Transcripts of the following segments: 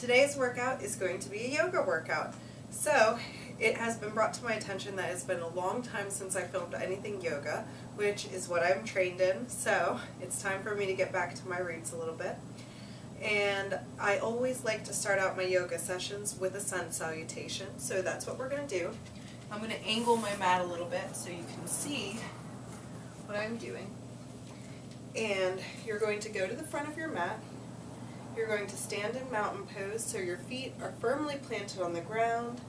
Today's workout is going to be a yoga workout. So it has been brought to my attention that it's been a long time since I filmed anything yoga, which is what I'm trained in, so it's time for me to get back to my roots a little bit. And I always like to start out my yoga sessions with a sun salutation, so that's what we're going to do. I'm going to angle my mat a little bit so you can see what I'm doing. And you're going to go to the front of your mat. You're going to stand in mountain pose so your feet are firmly planted on the ground.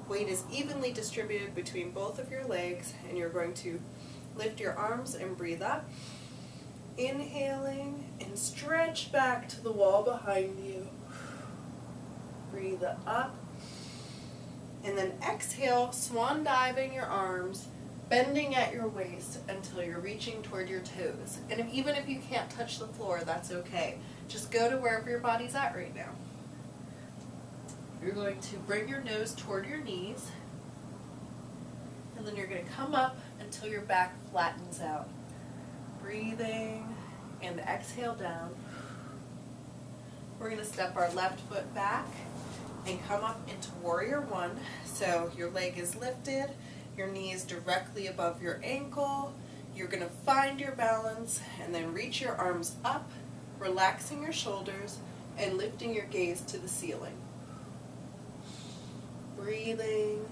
Weight is evenly distributed between both of your legs, and you're going to lift your arms and breathe up. Inhaling and stretch back to the wall behind you. Breathe up. And then exhale, swan diving your arms, bending at your waist until you're reaching toward your toes. And even if you can't touch the floor, that's okay. Just go to wherever your body's at right now. You're going to bring your nose toward your knees, and then you're going to come up until your back flattens out. Breathing and exhale down. We're going to step our left foot back and come up into Warrior One. So your leg is lifted, your knee is directly above your ankle. You're going to find your balance and then reach your arms up, relaxing your shoulders and lifting your gaze to the ceiling. Breathing.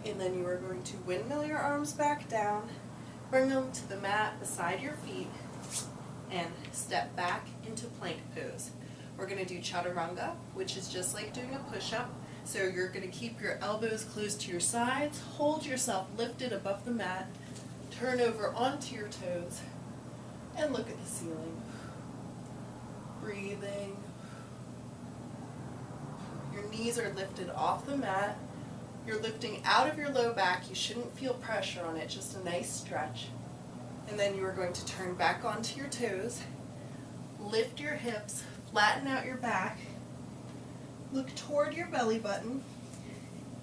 And then you are going to windmill your arms back down, bring them to the mat beside your feet, and step back into plank pose. We're going to do Chaturanga, which is just like doing a push-up. So you're going to keep your elbows close to your sides, hold yourself lifted above the mat, turn over onto your toes, and look at the ceiling. Breathing. Your knees are lifted off the mat. You're lifting out of your low back. You shouldn't feel pressure on it, just a nice stretch. And then you are going to turn back onto your toes, lift your hips, flatten out your back, look toward your belly button,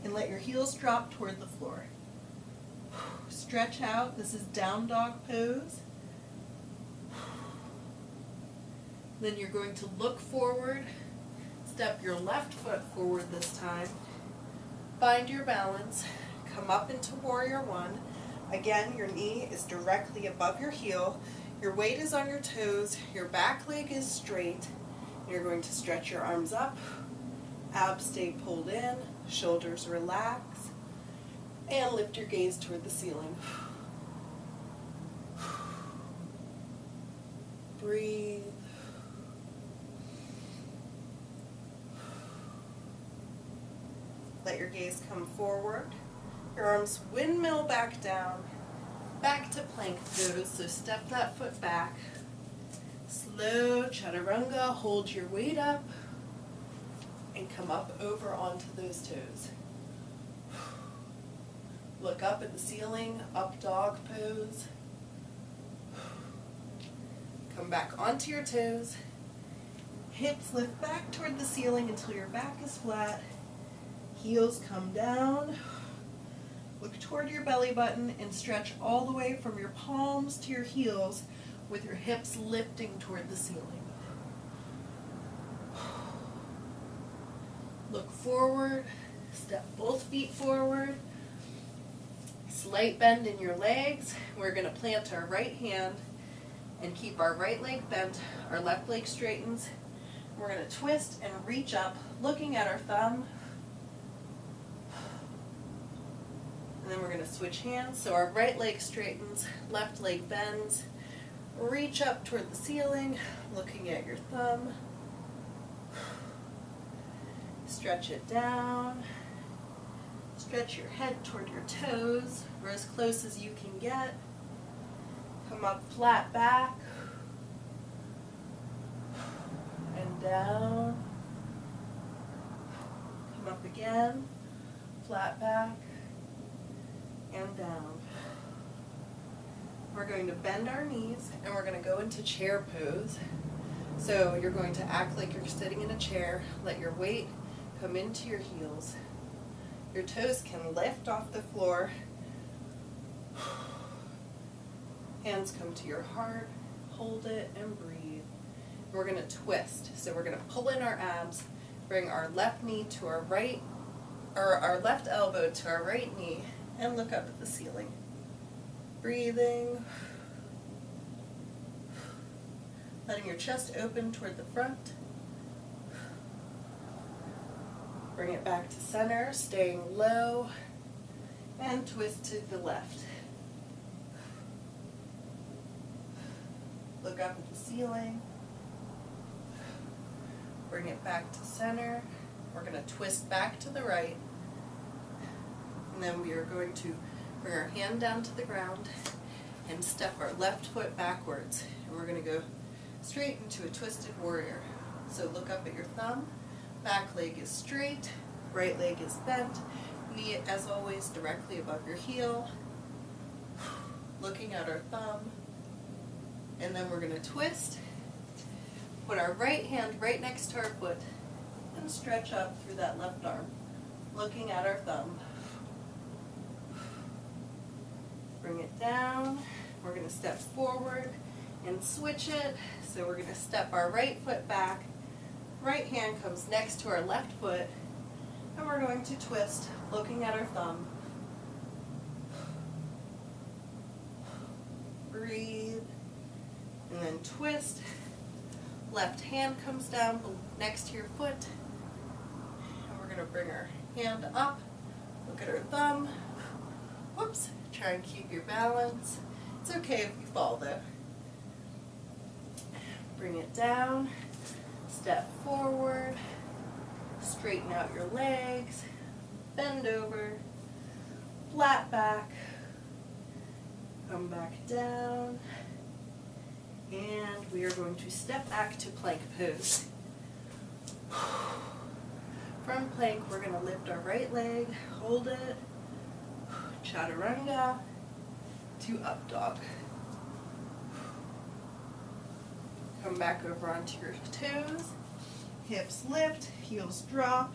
and let your heels drop toward the floor. Stretch out. This is down dog pose. Then you're going to look forward, step your left foot forward this time, find your balance, come up into Warrior One. Again, your knee is directly above your heel, your weight is on your toes, your back leg is straight. You're going to stretch your arms up, abs stay pulled in, shoulders relax, and lift your gaze toward the ceiling. Breathe. Let your gaze come forward. Your arms windmill back down, back to plank pose. So step that foot back. Slow Chaturanga, hold your weight up, and come up over onto those toes. Look up at the ceiling, up dog pose. Come back onto your toes. Hips lift back toward the ceiling until your back is flat. Heels come down. Look toward your belly button and stretch all the way from your palms to your heels with your hips lifting toward the ceiling. Look forward, step both feet forward. Slight bend in your legs. We're going to plant our right hand and keep our right leg bent, our left leg straightens. We're going to twist and reach up, looking at our thumb. And then we're going to switch hands. So our right leg straightens, left leg bends. Reach up toward the ceiling, looking at your thumb. Stretch it down. Stretch your head toward your toes, or as close as you can get. Come up flat back. And down. Come up again. Flat back. And down. We're going to bend our knees and we're going to go into chair pose. So you're going to act like you're sitting in a chair. Let your weight come into your heels. Your toes can lift off the floor. Hands come to your heart. Hold it and breathe. We're going to twist. So we're going to pull in our abs, bring our left knee to our right, or our left elbow to our right knee, and look up at the ceiling. Breathing. Letting your chest open toward the front. Bring it back to center, staying low, and twist to the left. Look up at the ceiling. Bring it back to center. We're going to twist back to the right. And then we are going to bring our hand down to the ground and step our left foot backwards. And we're going to go straight into a twisted warrior. So look up at your thumb. Back leg is straight. Right leg is bent. Knee, as always, directly above your heel. Looking at our thumb. And then we're going to twist. Put our right hand right next to our foot and stretch up through that left arm, looking at our thumb. Bring it down. We're going to step forward and switch it. So we're going to step our right foot back. Right hand comes next to our left foot, and we're going to twist, looking at our thumb. Breathe, and then twist. Left hand comes down next to your foot, and we're going to bring our hand up, look at our thumb. Whoops, try and keep your balance. It's okay if you fall though. Bring it down, step forward, straighten out your legs, bend over, flat back, come back down, and we are going to step back to plank pose. From plank, we're going to lift our right leg, hold it, Chaturanga, to up dog. Come back over onto your toes, hips lift, heels drop.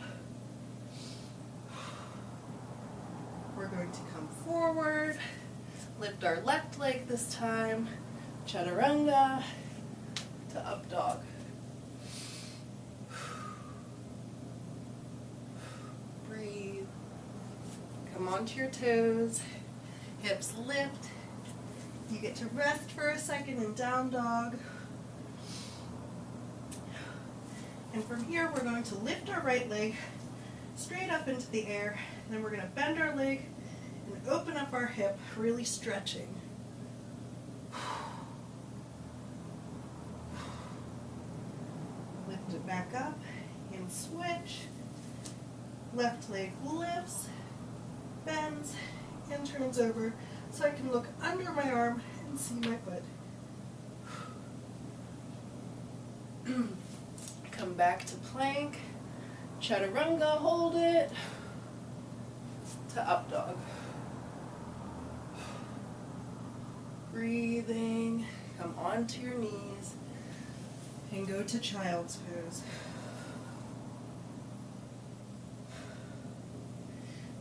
We're going to come forward, lift our left leg this time, Chaturanga, to up dog. Breathe. Come onto your toes, hips lift. You get to rest for a second in down dog. And from here, we're going to lift our right leg straight up into the air. And then we're going to bend our leg and open up our hip, really stretching. Lift it back up and switch. Left leg lifts, bends, and turns over so I can look under my arm and see my foot. Come back to plank, Chaturanga, hold it, to up dog. Breathing, come onto your knees, and go to child's pose.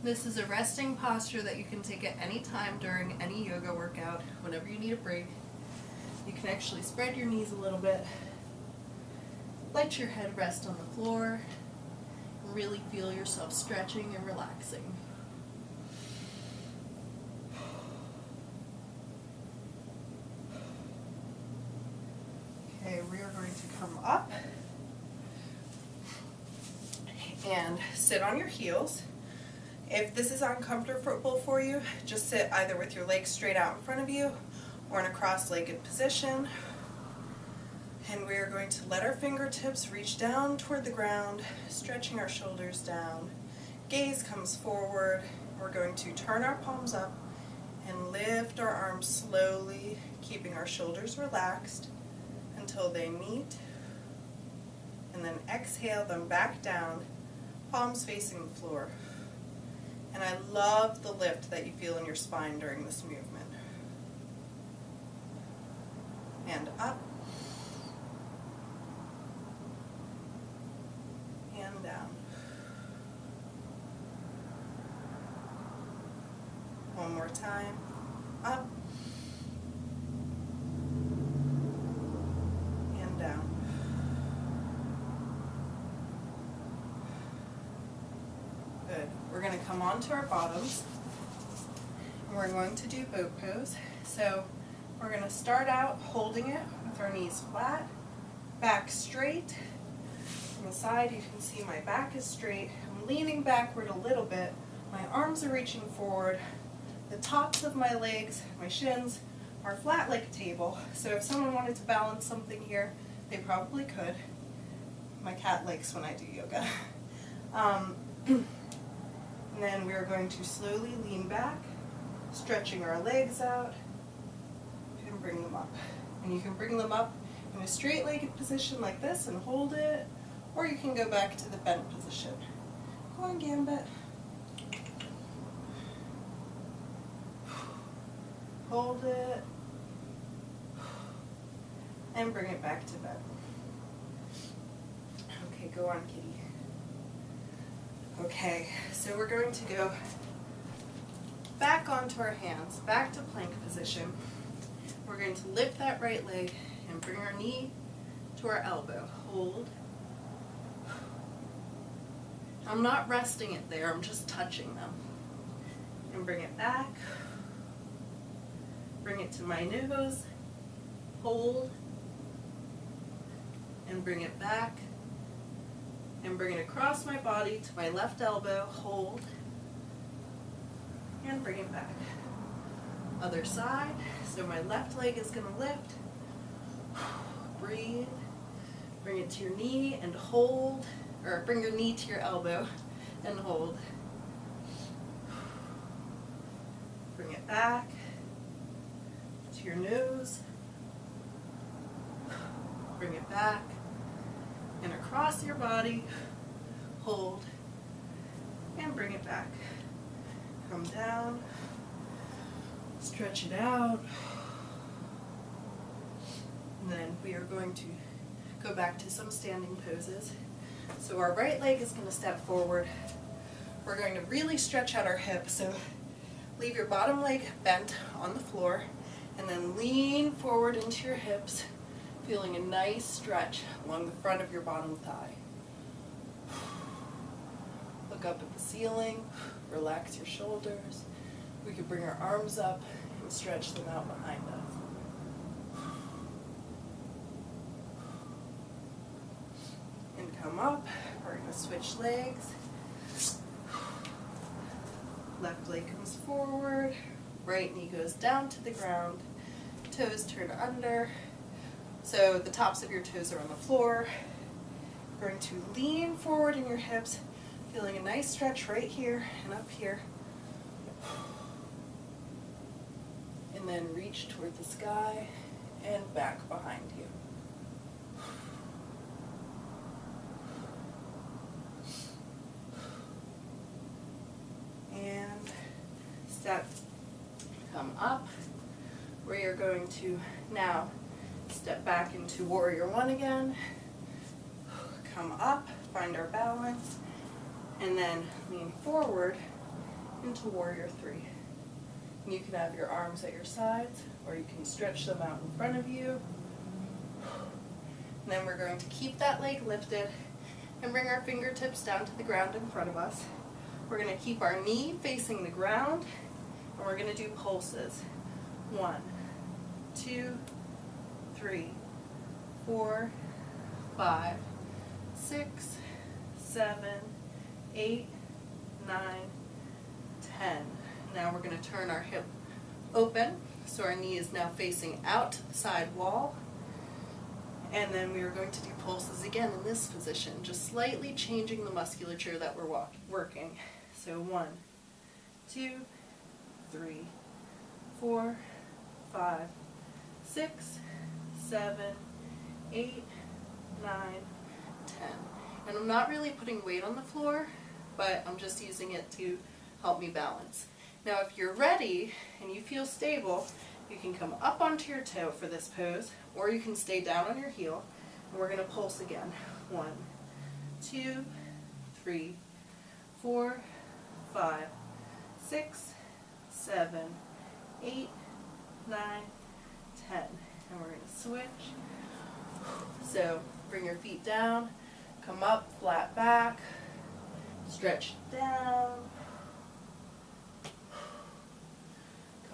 This is a resting posture that you can take at any time during any yoga workout, whenever you need a break. You can actually spread your knees a little bit. Let your head rest on the floor. Really feel yourself stretching and relaxing. Okay, we are going to come up and sit on your heels. If this is uncomfortable for you, just sit either with your legs straight out in front of you or in a cross-legged position. And we are going to let our fingertips reach down toward the ground, stretching our shoulders down. Gaze comes forward. We're going to turn our palms up and lift our arms slowly, keeping our shoulders relaxed until they meet. And then exhale them back down, palms facing the floor. And I love the lift that you feel in your spine during this movement. And up. And down. One more time. Up. And down. going to come onto our bottoms. And we're going to do boat pose. So we're going to start out holding it with our knees flat, back straight. From the side, you can see my back is straight. I'm leaning backward a little bit. My arms are reaching forward. The tops of my legs, my shins, are flat like a table. So if someone wanted to balance something here, they probably could. My cat likes when I do yoga. And then we're going to slowly lean back, stretching our legs out, and bring them up. And you can bring them up in a straight-legged position like this and hold it, or you can go back to the bent position. Go on, Gambit. Hold it, and bring it back to bed. Okay, go on, kitty. Okay, so we're going to go back onto our hands, back to plank position. We're going to lift that right leg and bring our knee to our elbow. Hold. I'm not resting it there, I'm just touching them. And bring it back. Bring it to my nose. Hold. And bring it back. And bring it across my body to my left elbow. Hold. And bring it back. Other side. So my left leg is going to lift. Breathe. Bring it to your knee and hold. Or bring your knee to your elbow and hold. Bring it back to your nose. Bring it back and across your body. Hold and bring it back. Come down. Stretch it out. And then we are going to go back to some standing poses. So our right leg is going to step forward. We're going to really stretch out our hips. So leave your bottom leg bent on the floor and then lean forward into your hips, feeling a nice stretch along the front of your bottom thigh. Look up at the ceiling, relax your shoulders. We could bring our arms up and stretch them out behind us. Come up, we're going to switch legs. Left leg comes forward, right knee goes down to the ground, toes turn under. So the tops of your toes are on the floor. You're going to lean forward in your hips, feeling a nice stretch right here and up here. And then reach toward the sky and back behind you. Step, come up. We are going to now step back into Warrior One again. Come up, find our balance, and then lean forward into Warrior Three. And you can have your arms at your sides, or you can stretch them out in front of you. And then we're going to keep that leg lifted and bring our fingertips down to the ground in front of us. We're going to keep our knee facing the ground, and we're going to do pulses. 1, 2, 3, 4, 5, 6, 7, 8, 9, 10. Now we're going to turn our hip open, so our knee is now facing out to the side wall. And then we are going to do pulses again in this position, just slightly changing the musculature that we're working. So 1, 2, 3, 4, 5, 6, 7, 8, 9, 10. And I'm not really putting weight on the floor, but I'm just using it to help me balance. Now if you're ready and you feel stable, you can come up onto your toe for this pose, or you can stay down on your heel, and we're going to pulse again. 1, 2, 3, 4, 5, 6, 7, 8, 9, 10. And we're going to switch. So bring your feet down, come up, flat back, stretch down,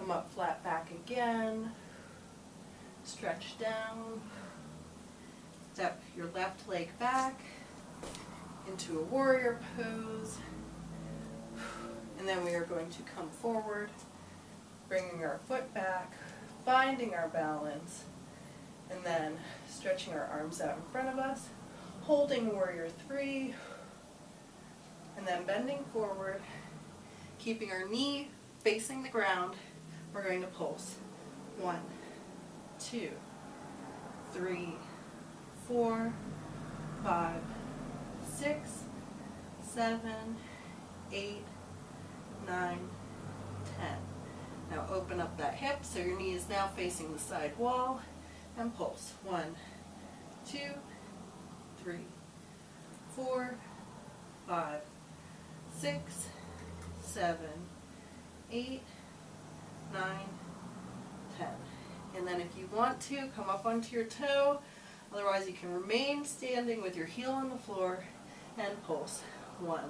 Come up flat back again. Stretch down. Step your left leg back into a warrior pose. And then we are going to come forward, bringing our foot back, finding our balance, and then stretching our arms out in front of us, holding warrior three, and then bending forward, keeping our knee facing the ground. We're going to pulse. 1, 2, 3, 4, 5, 6, 7, 8, 9, 10. Now open up that hip so your knee is now facing the side wall, and pulse. 1, 2, 3, 4, 5, 6, 7, 8, 9, 10. And then if you want to, come up onto your toe. Otherwise, you can remain standing with your heel on the floor and pulse. 1,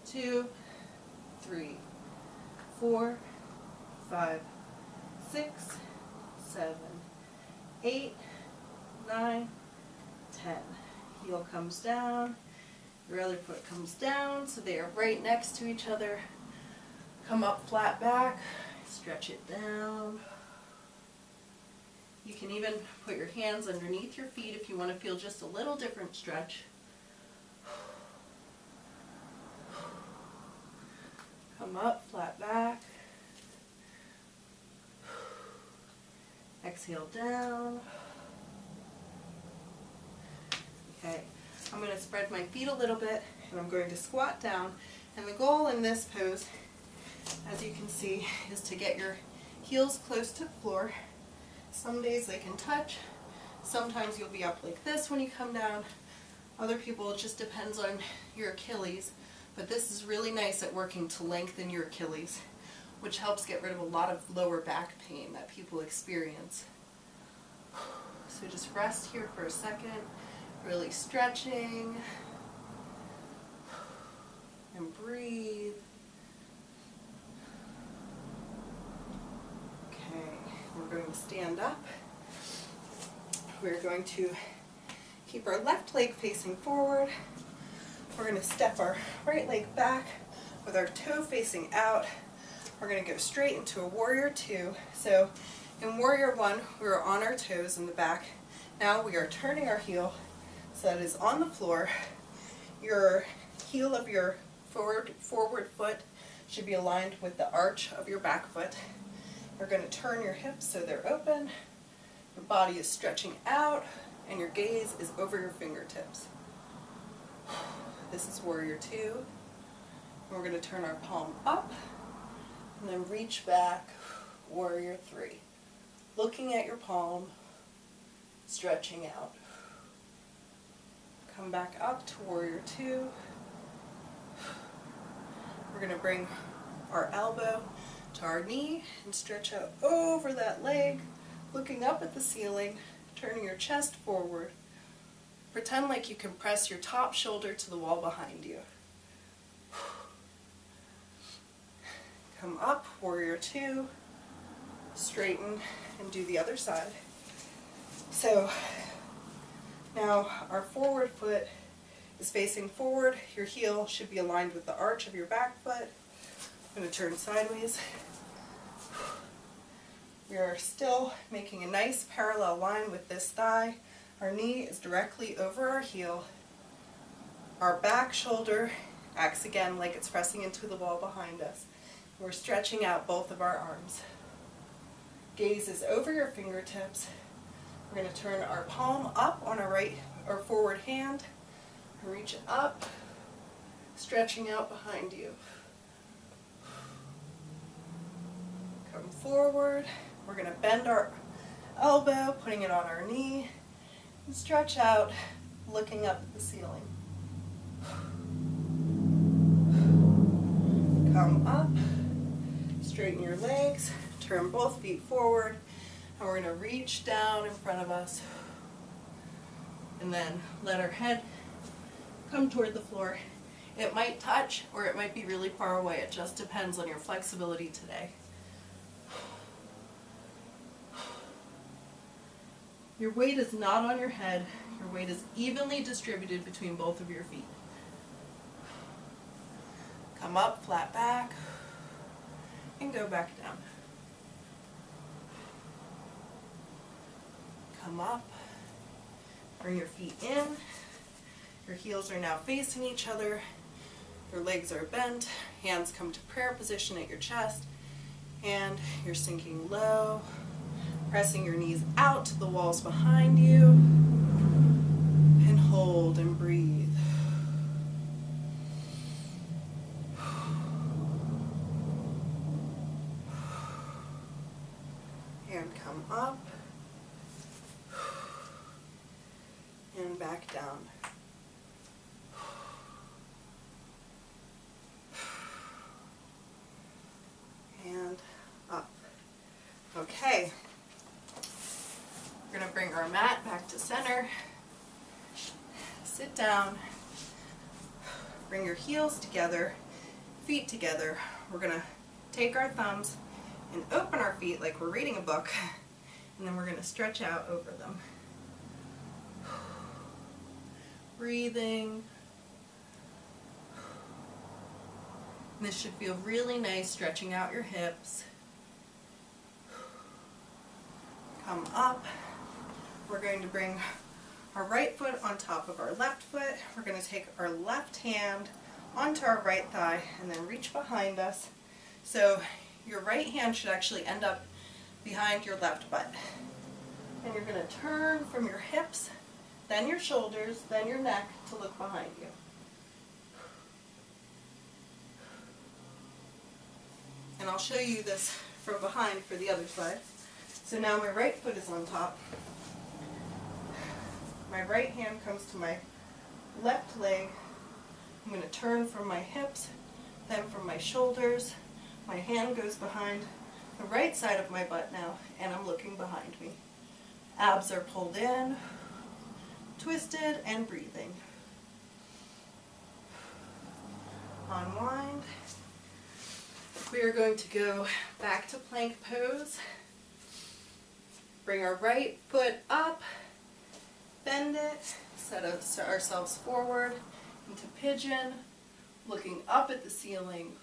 2, 3, 4, 5, 6, 7, 8, 9, 10. Heel comes down, your other foot comes down, so they are right next to each other. Come up flat back, stretch it down. You can even put your hands underneath your feet if you want to feel just a little different stretch. Come up, flat back. Exhale down. Okay, I'm going to spread my feet a little bit and I'm going to squat down. And the goal in this pose, as you can see, is to get your heels close to the floor. Some days they can touch. Sometimes you'll be up like this when you come down. Other people, it just depends on your Achilles. But this is really nice at working to lengthen your Achilles, which helps get rid of a lot of lower back pain that people experience. So just rest here for a second, really stretching, and breathe. We're going to stand up. We're going to keep our left leg facing forward. We're going to step our right leg back with our toe facing out. We're going to go straight into a warrior two. So in warrior one, we were on our toes in the back. Now we are turning our heel so that it is on the floor. Your heel of your forward foot should be aligned with the arch of your back foot. You're going to turn your hips so they're open, your body is stretching out, and your gaze is over your fingertips. This is warrior two. We're going to turn our palm up, and then reach back, warrior three. Looking at your palm, stretching out. Come back up to warrior two. We're going to bring our elbow to our knee and stretch out over that leg, looking up at the ceiling, turning your chest forward. Pretend like you can press your top shoulder to the wall behind you. Come up, warrior two, straighten, and do the other side. So now our forward foot is facing forward. Your heel should be aligned with the arch of your back foot. I'm going to turn sideways. We are still making a nice parallel line with this thigh. Our knee is directly over our heel. Our back shoulder acts again like it's pressing into the wall behind us. We're stretching out both of our arms. Gaze is over your fingertips. We're going to turn our palm up on our right or forward hand. Reach up, stretching out behind you. Come forward. We're going to bend our elbow, putting it on our knee, and stretch out, looking up at the ceiling. Come up, straighten your legs, turn both feet forward, and we're going to reach down in front of us, and then let our head come toward the floor. It might touch, or it might be really far away. It just depends on your flexibility today. Your weight is not on your head. Your weight is evenly distributed between both of your feet. Come up, flat back, and go back down. Come up, bring your feet in. Your heels are now facing each other. Your legs are bent. Hands come to prayer position at your chest. And you're sinking low, pressing your knees out to the walls behind you. And hold and breathe. And come up. And back down. And up. Okay. We're going to bring our mat back to center. Sit down. Bring your heels together, feet together. We're going to take our thumbs and open our feet like we're reading a book, and then we're going to stretch out over them. Breathing. And this should feel really nice, stretching out your hips. Come up. We're going to bring our right foot on top of our left foot. We're going to take our left hand onto our right thigh and then reach behind us. So your right hand should actually end up behind your left butt. And you're going to turn from your hips, then your shoulders, then your neck to look behind you. And I'll show you this from behind for the other side. So now my right foot is on top. My right hand comes to my left leg. I'm going to turn from my hips, then from my shoulders. My hand goes behind the right side of my butt now, and I'm looking behind me. Abs are pulled in, twisted, and breathing. Unwind. We are going to go back to plank pose. Bring our right foot up, bend it, set ourselves forward into pigeon, looking up at the ceiling.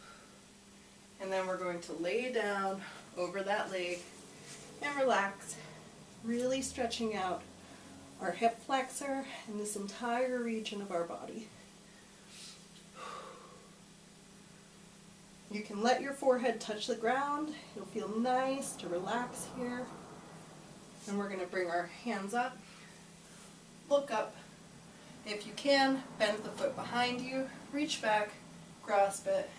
And then we're going to lay down over that leg and relax, really stretching out our hip flexor and this entire region of our body. You can let your forehead touch the ground. It'll feel nice to relax here. And we're going to bring our hands up, look up. If you can, bend the foot behind you, reach back, grasp it,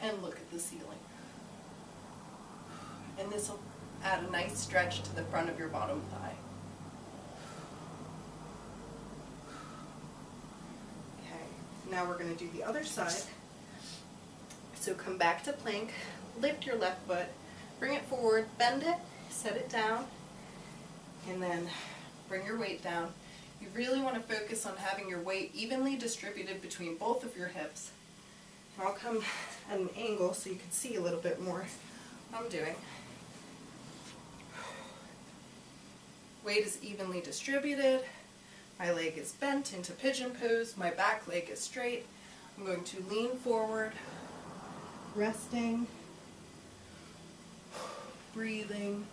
and look at the ceiling. And this will add a nice stretch to the front of your bottom thigh. Okay, now we're going to do the other side. So come back to plank, lift your left foot, bring it forward, bend it, set it down, and then bring your weight down. You really want to focus on having your weight evenly distributed between both of your hips. And I'll come at an angle so you can see a little bit more what I'm doing. Weight is evenly distributed. My leg is bent into pigeon pose. My back leg is straight. I'm going to lean forward, resting, breathing,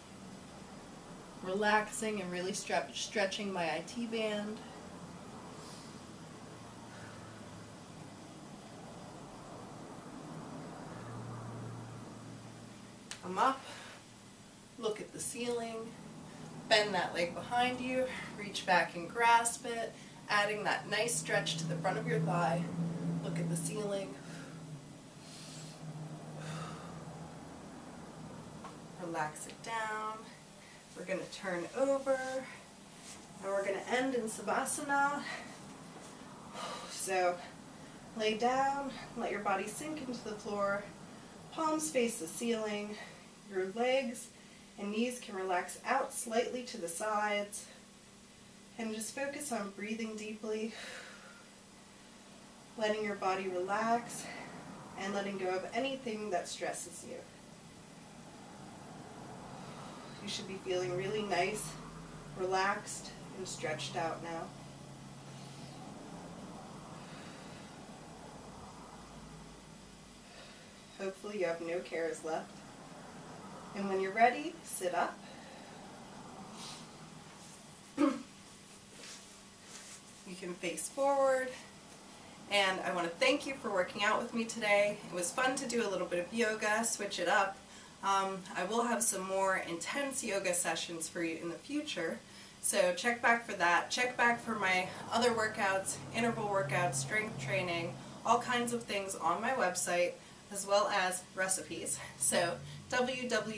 relaxing and really stretching my IT band. Come up, look at the ceiling, bend that leg behind you, reach back and grasp it, adding that nice stretch to the front of your thigh. Look at the ceiling. Relax it down. We're going to turn over, and we're going to end in Savasana. So lay down, let your body sink into the floor, palms face the ceiling, your legs and knees can relax out slightly to the sides, and just focus on breathing deeply, letting your body relax and letting go of anything that stresses you. You should be feeling really nice, relaxed and stretched out now. Hopefully you have no cares left. And when you're ready, sit up. You can face forward. And I want to thank you for working out with me today. It was fun to do a little bit of yoga, switch it up. I will have some more intense yoga sessions for you in the future. So check back for that. Check back for my other workouts, interval workouts, strength training, all kinds of things on my website, as well as recipes. So www